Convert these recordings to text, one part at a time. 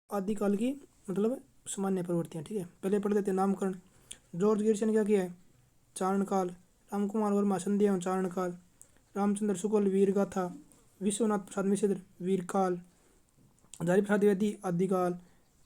आदिकाल की मतलब सामान्य प्रवृत्तियाँ। ठीक है, पहले पढ़ लेते हैं नामकरण। जॉर्ज गिरसन क्या किया है? चारण काल। राम कुमार वर्मा संध्या एवं चारण काल। रामचंद्र शुक्ल वीर गाथा। विश्वनाथ प्रसाद मिश्र वीर काल। हजारी प्रसाद द्विवेदी आदिकाल।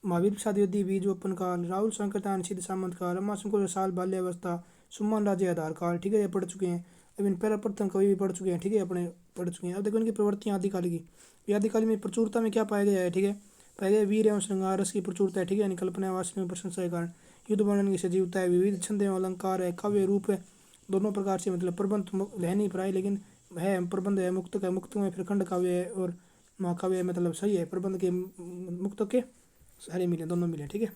महावीर प्रसाद द्विवेदी बीज ओपन काल। राहुल शंकरतान सिद्ध सामंत काल। रमा शंकर साल बाल्यावस्था। सुमन राजे आधार काल। ठीक है, ये पढ़ चुके हैं। अब इन पहला प्रथम कवि भी पढ़ चुके हैं। ठीक है, अपने पढ़ चुके हैं। अब देखो इनकी प्रवृत्तियाँ आदिकाल की। ये आदिकाल में प्रचुरता में क्या पाया गया है? ठीक है, पाया गया वीर एवं श्रृंगार रस की प्रचुरता है। ठीक है, यानी कल्पना वास्तव में प्रशंसा के कारण। युद्ध वर्णन की सजीवता है। विविध छंद एवं अलंकार है। काव्य रूप है दोनों प्रकार से, मतलब प्रबंध है नहीं प्राय, लेकिन है प्रबंध है। मुक्तक है, मुक्तक में फिर खंड काव्य है और महाकाव्य है, मतलब सही है। प्रबंध के मुक्तक के सारे मिले, दोनों मिले। ठीक है,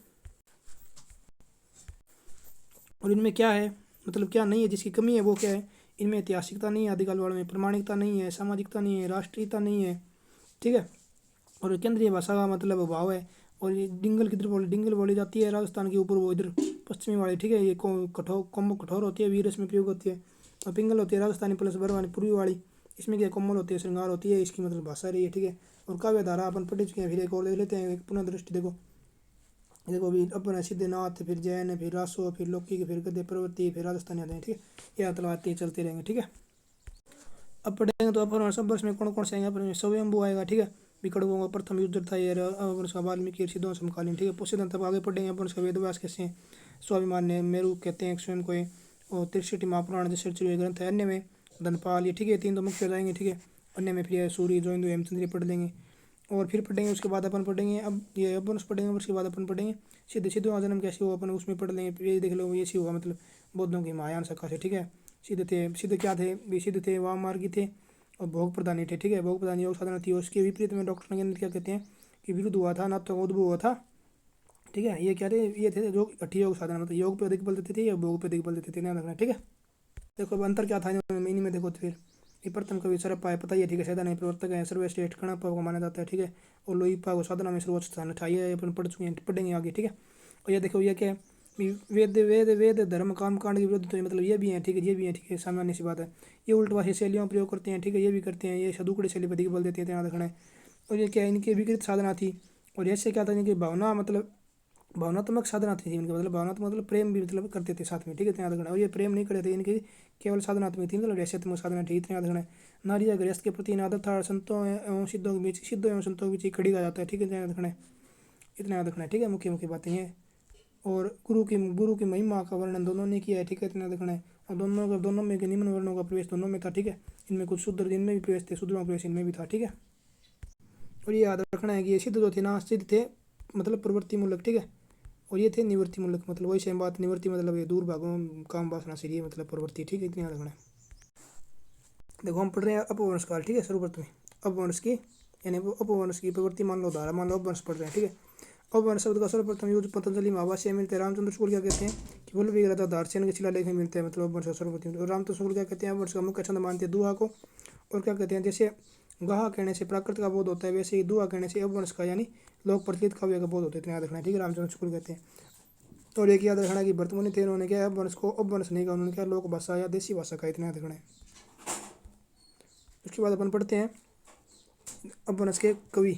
और इनमें क्या है, मतलब क्या नहीं है, जिसकी कमी है वो क्या है? इनमें ऐतिहासिकता नहीं है आदिकाल वालों में, प्रमाणिकता नहीं है, सामाजिकता नहीं है, राष्ट्रीयता नहीं है। ठीक है, और केंद्रीय भाषा का मतलब अभाव है। और ये डिंगल किधर बोली? डिंगल बोली जाती है राजस्थान के ऊपर, वो इधर पश्चिमी वाली। ठीक है, ये कठोर कोमल कठोर होती है, वीर इसमें प्रयोग होती है। और पिंगल होती है राजस्थानी प्लस बरवानी पूर्वी वाली, इसमें क्या कोमल होती है, श्रृंगार होती है, इसकी मतलब भाषा रही है। ठीक है, और काव्य धारा अपन पढ़ चुके हैं। फिर एक और देख लेते हैं, एक पुनः दृष्टि। देखो देखो अभी अपन सिद्धनाथ, फिर जैन, फिर रासो, फिर लौकिक, फिर गद्य प्रवृत्ति, फिर राजस्थानी आते हैं। ठीक है, ये मतलब आते चलते रहेंगे। ठीक है, अब पढ़ेंगे तो अपन सब वर्ष में कौन कौन से आएंगे? अपन स्वयंभू आएगा। ठीक है, विकटों का प्रथम युद्ध था ये, अपन उसका वाल्मीकि ऋषि दोनों समकालीन। ठीक है, पोषित तब आगे पढ़ेंगे अपन उसका वेदव्यास कैसे हैं, स्वाभिमान ने मेरू कहते हैं स्वयं को ये, और त्रिशटी महापुराण जैसे चुरे ग्रंथ है। अन्य में धनपाल, ये ठीक है, तीन तो मुख्य हो जाएंगे। ठीक है, अन्य में फिर सूर्य जोइंदु हेमचंद्र पढ़ लेंगे। और फिर पढ़ेंगे उसके बाद अपन पढ़ेंगे, अब ये अपन पढ़ेंगे, उसके बाद अपन पढ़ेंगे सिद्ध सिद्धों का जन्म कैसे हुआ, अपन उसमें पढ़ लेंगे। फिर ये देख लो ये सी हुआ, मतलब बौद्धों की महायान शाखा से। ठीक है, सिद्ध थे, सिद्ध क्या थे? भी सिद्ध थे, वाम मार्गी थे और भोग प्रधानी थे। ठीक है, भोग प्रधानी योग साधना थी। और उसके विपरीत में डॉक्टर नगेंद्र क्या कहते हैं कि विरुद्ध हुआ था, ना तो उद्भव हुआ था। ठीक है, ये क्या थे? ये थे जो हठी योग साधना, मतलब योग पे अधिक बल देते थे या भोग पे अधिक बल देते थे, ध्यान रखना। ठीक है, देखो अब अंतर क्या था इनमें देखो तो फिर ये प्रथम कवि सरप्पा है, पता ही है। ठीक है, सैद्धांतिक नहीं प्रवर्तक है, सर्वश्रेष्ठ कणप्पा को माना जाता है। ठीक है, और लोईप्पा को साधना में सर्वोच्च स्थान था। ये अपन पढ़ चुके हैं, पढ़ेंगे आगे। ठीक है, और ये देखो ये क्या है? वेद वेद वेद धर्म काम कांड के विरुद्ध, तो मतलब ये भी है। ठीक है, ये भी है। ठीक है, सामान्य सी बात है। ये उल्टवासी शैलियों प्रयोग करते हैं। ठीक है, ये भी करते हैं, ये सदुकड़ी शैली पर अधिक बल देते हैं, ध्यान रखना है। और ये क्या है? इनकी विकृत साधना थी। और ऐसे क्या था, इनकी भावना मतलब भावनात्मक साधना थी इनके, मतलब भावनात्मक मतलब प्रेम भी मतलब करते थे साथ में। ठीक है, इतना याद रखना। और ये प्रेम नहीं करते थे इनकी, केवल साधनात्मक थी, मतलब रहस्यात्मक साधना थी, इतना याद रखना है। नारी या गृहस्थ के प्रति अनादर था। संतों एवं सिद्धों के बीच, सिद्धों एवं संतों के बीच खड़ी कहा जाता है। ठीक है, इतना याद रखना है, इतना याद रखना है। ठीक है, मुख्य मुख्य बातें हैं। और गुरु की महिमा का वर्णन दोनों ने किया है। ठीक है, इतना याद रखना है। और दोनों में के निम्न वर्णों का प्रवेश दोनों में था। ठीक है, इनमें कुछ शूद्र इनमें भी प्रवेश थे, शूद्रों का प्रवेश इनमें भी था। ठीक है, और ये याद रखना है कि ये सिद्ध जो थे ना, सिद्ध थे मतलब प्रवृत्ति मूलक। ठीक है, और ये थे निवृत्ति मूलक, मतलब वही सेम बात। निवृत्ति मतलब ये दूर भागों काम वासना से, ये मतलब प्रवृत्ति। ठीक है, इतनी याद रखना है। देखो हम पढ़ रहे हैं अपवंश काल। ठीक है, शुरुआत में अपवंश की, यानी वो अपवंश की प्रवृत्ति मान लो, धारा मान लो, अपवंश पढ़ रहे हैं। ठीक है, अपवंश शब्द का सर्वप्रथम यूज पतंजलि महाभाष्य में मिलते हैं। रामचंद्र शुक्ल क्या कहते हैं कि वल्लभ विग्रह दार्शनिक के शिलालेख में मिलते हैं, मतलब अपवंश का सर्वप्रथम। और रामचंद्र शुक्ल क्या कहते हैं? अपवंश का मुख्य छंद मानते हैं दुआ को। और क्या कहते हैं? जैसे गाह कहने से प्राकृत का बोध होता है, वैसे ही दुआ कहने से अपवंश का यानी लोक प्रचलित काव्य का बोध होता है, इतना याद रखना है। ठीक है, रामचंद्र शुक्ल कहते हैं। और एक याद रखना कि भरतमुनि थे, उन्होंने क्या अपवंश को अपवंश नहीं कहा, उन्होंने क्या लोक भाषा या देसी भाषा का, इतना याद रखना है। उसके बाद अपन पढ़ते हैं अपवंश के कवि।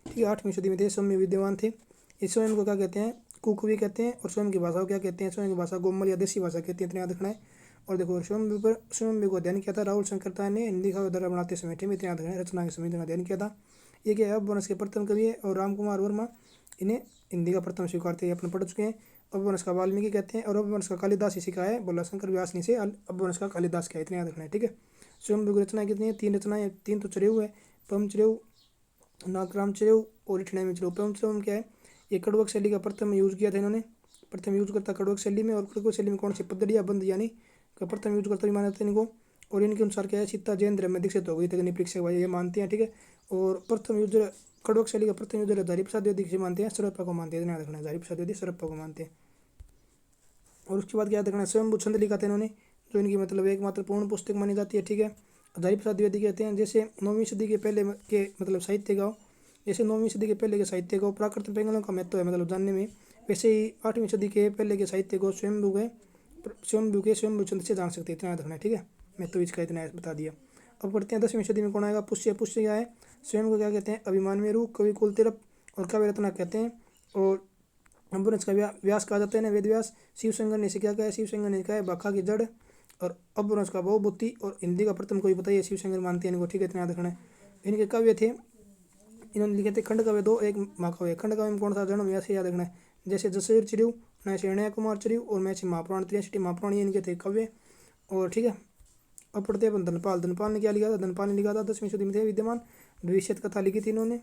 ठीक है, 8वीं सदी में थे, सौम्य विद्यमान थे। ये स्वयं को क्या कहते हैं? कुकवी कहते हैं। और स्वयं की भाषा को क्या कहते हैं? स्वयं की भाषा गोमल या देसी भाषा कहते हैं, इतना याद रखना है। और देखो स्वयं को अध्ययन किया था राहुल शंकरता ने हिंदी का दर्रा बनाते समय, इतना याद रखना है। रचना के समय अध्ययन किया था। ये क्या है? अपवंश के प्रथम कवि है। और राम कुमार वर्मा इन्हें हिंदी का प्रथम स्वीकारते हैं, अपन पढ़ चुके हैं। अपवंश का वाल्मीकि कहते हैं। और अपवंश का कालिदास इसी का है, बोला शंकर व्यास ने से अपवंश का कालिदास का, इतना याद रखना है। ठीक है, स्वयं की रचना कितनी है? 3 रचनाएं, 3 तो चरेव है, पमचरेव, नागराम चरेव और इठने में चरेव। पमचरेव क्या है? ये कड़वक शैली का प्रथम यूज किया था इन्होंने, प्रथम यूज करता कड़वक शैली में। और कड़वक शैली में कौन सी पद्धतियाँ बंद यानी का प्रथम यूज करता भी माना जाता है इनको। और इनके अनुसार क्या है? सीता जैन धर्म में दीक्षित हो गई तकनीक परीक्षा भाई, ये मानते हैं। ठीक है, और प्रथम यूजर कड़वक शैली का प्रथम यूजर हजारी प्रसाद द्विवेदी से मानते हैं, सरप्पा को मानते हैं, ध्यान रखना है। हजारी प्रसाद द्विवेदी सरप्पा को मानते हैं। और उसके बाद क्या देखना है? स्वयं छंद लिखा था इन्होंने, जो इनकी मतलब एकमात्र पूर्ण पुस्तक मानी जाती है। ठीक है, हजारी प्रसाद द्विवेदी कहते हैं जैसे 9वीं सदी के पहले के मतलब साहित्य का, जैसे 9वीं सदी के पहले के साहित्य को प्राकृत पैंगलों का महत्व है मतलब जानने में, वैसे ही 8वीं सदी के पहले के साहित्य को स्वयं छंद से जान सकते हैं, इतना याद रखना है। ठीक है, महत्व इसका इतना बता दिया। अब पढ़ते हैं 10वीं सदी में कौन आएगा? पुष्य। पुष्य क्या है? स्वयं को क्या कहते हैं? अभिमान में रूप कवि कुल तिरप। और काव्य रत्ना कहते हैं। और अपभ्रंश का व्यास कहा जाता है ना, वेद व्यास। शिव शंकर ने इसे क्या कहा है, शिव शंकर ने कहा है बाखा की जड़। और अपभ्रंश का बहुबुद्धि और हिंदी का प्रथम कोई बताइए, शिव शंकर मानते हैं इनको, ठीक है, इतना याद रखना है। इनके काव्य थे, इन्होंने लिखे थे खंड काव्य 2, एक महाकाव्य। खंड काव्य में कौन सा जन्म, ऐसे याद रखना है, जैसे जसवीर चिरयू, ऐसे अणय कुमार चिरयू और मैं महापुराण 63 महापुराण, ये इनके थे काव्य। और ठीक है, अब पढ़ते हैं अपन धनपाल। धनपाल ने क्या लिखा था, धनपाल ने लिखा था 10वीं सदी में थे विद्यमान, भविष्यत कथा लिखी थी इन्होंने।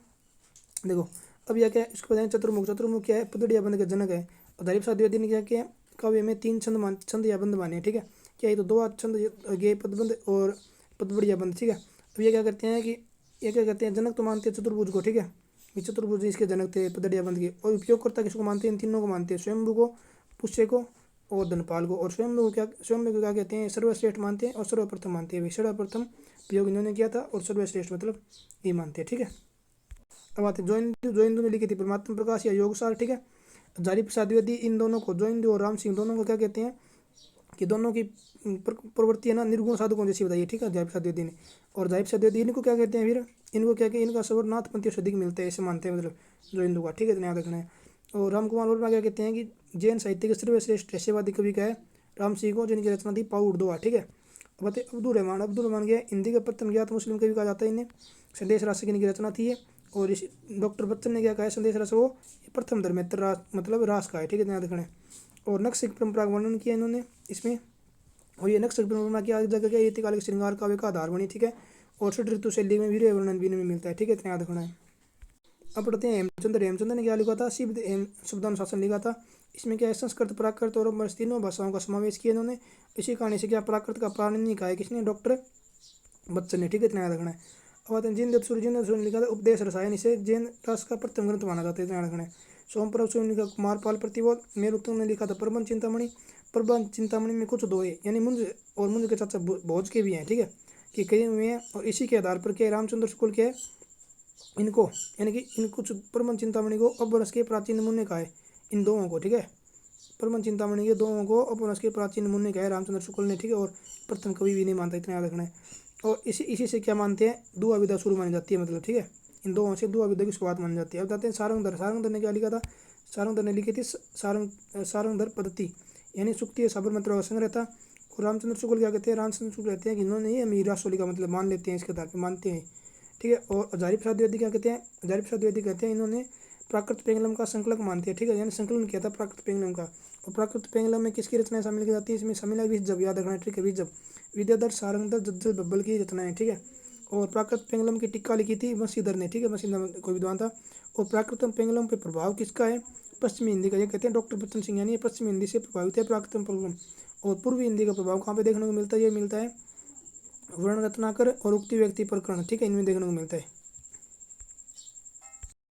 देखो अब यह क्या है, इसको बताएं चतुर्मुख। चतुर्मुख क्या है, पदड़िया बंद का जनक है। और हरिप्रसाद द्विवेदी ने क्या किया, काव्य में 3 छंद या बंद माने, ठीक है। क्या ये तो 2 छंद गे पदबंध और पदबड़िया बंद, ठीक है। अब ये क्या करते हैं कि ये क्या करते हैं, जनक तो मानते हैं चतुर्भुज को, ठीक है, ये चतुर्भुज इसके जनक थे पदड़िया बंद के। और उपयोगकर्ता किसको मानते हैं, इन तीनों को मानते हैं, स्वयंभू को, पुष्य को और धनपाल को। और स्वयंभू को क्या कहते हैं, सर्वश्रेष्ठ मानते हैं और सर्वप्रथम मानते हैं। सर्वप्रथम प्रयोग इन्होंने किया था और सर्वश्रेष्ठ मतलब ये मानते हैं, ठीक है। अब आते जोइंदू ने लिखी थी परमात्मा प्रकाश या योगसार, ठीक है। हजारी प्रसाद द्विवेदी इन दोनों को, जोइंदू और राम सिंह दोनों को क्या कहते हैं कि दोनों की प्रवृत्ति है ना निर्गुण साधकों जैसी बताइए, ठीक है, हजारी प्रसाद द्विवेदी ने। और हजारी प्रसाद द्विवेदी इनको क्या कहते हैं, फिर इनको क्या कहते हैं, इनका सवर नाथपंथी से अधिक मिलता है, ऐसे मानते हैं मतलब जोइंदू का, ठीक है, इतना याद रखना है। और राम कुमार वर्मा क्या कहते हैं कि जैन साहित्य के सर्वश्रेष्ठ रहस्यवादी कवि का है राम सिंह को, जिनकी रचना थी पाउड दोहा, ठीक है। बताइए अब्दुल रहमान के हिंदी का प्रथम ज्ञात मुस्लिम कवि कहा जाता है इन्हें। संदेश रास की इनकी रचना थी। और इस डॉक्टर बच्चन ने क्या कहा है, संदेश रस वो प्रथम धर्मेतर रास मतलब रास का है, ठीक है, ध्यान रखना है। और नक्श परंपरा का वर्णन किया इन्होंने इसमें। और ये नक्श परंपरा की आगे जगह क्या, रीतिकाल श्रृंगार काव्य का आधार बनी, ठीक है। और षट ऋतु शैली में वीर वर्णन भी इनमें मिलता है, ठीक है, इतना याद रखना है। अब पढ़ते हैं हेमचंद्र ने क्या लिखा था, शब्दानुशासन लिखा था। इसमें क्या है, संस्कृत प्राकृत और तीनों भाषाओं का समावेश किया इन्होंने। इसी कहानी से क्या प्राकृत का प्राणी कहा है किसने, डॉक्टर बच्चन ने, ठीक है, इतना याद रखना है। अब आते हैं जिन दत्सूरी ने लिखा था उपदेश रसायन, इसे जैन रस का प्रथम ग्रंथ माना जाता है, इतना याद रखना है। सोमप्रभ ने लिखा कुमारपाल प्रतिबोध। मेरुत्तम ने लिखा था प्रबंध चिंतामणि। प्रबंध चिंतामणि में कुछ दोहे यानी मुंज और मुंज के चाचा भोज के भी हैं, ठीक है, कि कई हुए हैं। और इसी के आधार पर क्या रामचंद्र शुक्ल के इनको यानी कि इन कुछ प्रबंध चिंतामणि को अपभ्रंश के प्राचीन नमूने का है, इन दोनों को, ठीक है। प्रबंध चिंतामणि के दोनों को अपभ्रंश के प्राचीन नमूने का है रामचंद्र शुक्ल ने, ठीक है। और प्रथम कवि भी नहीं मानता, इतना याद रखना है। और इसी से क्या मानते हैं, दुआ विधा शुरू मानी जाती है, मतलब, ठीक है, इन दोनों से दुआ विधा की शुरुआत मानी जाती है। अब बताते हैं सारंगधर ने क्या लिखा था, सारंगधर ने लिखी थी सारंगधर पद्धति यानी सुक्ति साबरमती का संग्रह था। और रामचंद्र शुक्ल क्या कहते हैं, रामचंद्र शुक्ल कहते हैं कि इन्होंने ये मीरा शोली का मतलब मान लेते हैं, इसके आधार पर मानते हैं, ठीक है। और हजारी प्रसाद द्विवेदी क्या कहते हैं, हजारी प्रसाद द्विवेदी कहते हैं इन्होंने प्राकृत पेंगलम का संकलक मानते हैं, ठीक है, यानी संकलन किया था प्राकृत पेंगलम का। और प्राकृत पेंगलम में किसकी रचनाएं शामिल की जाती है, इसमें शामिल है विजब, याद रखना है, ठीक है, विजब, विद्याधर सारंगधर जज्जल बब्बल की रचनाएं, ठीक है। और प्राकृत पेंगलम की टिक्का लिखी थी बंशीधर ने, ठीक है, बंशीधर कोई विद्वान था। और प्राकृत पेंगलम पे प्रभाव किसका है, पश्चिमी हिंदी का, ये कहते हैं डॉक्टर बच्चन सिंह, यानी पश्चिमी हिंदी से प्रभावित है प्राकृत पेंगलम। और पूर्वी हिंदी का प्रभाव कहाँ पे देखने को मिलता है, ये मिलता है वर्ण रत्नाकर और उक्ति व्यक्ति प्रकरण, ठीक है, इनमें देखने को मिलता है।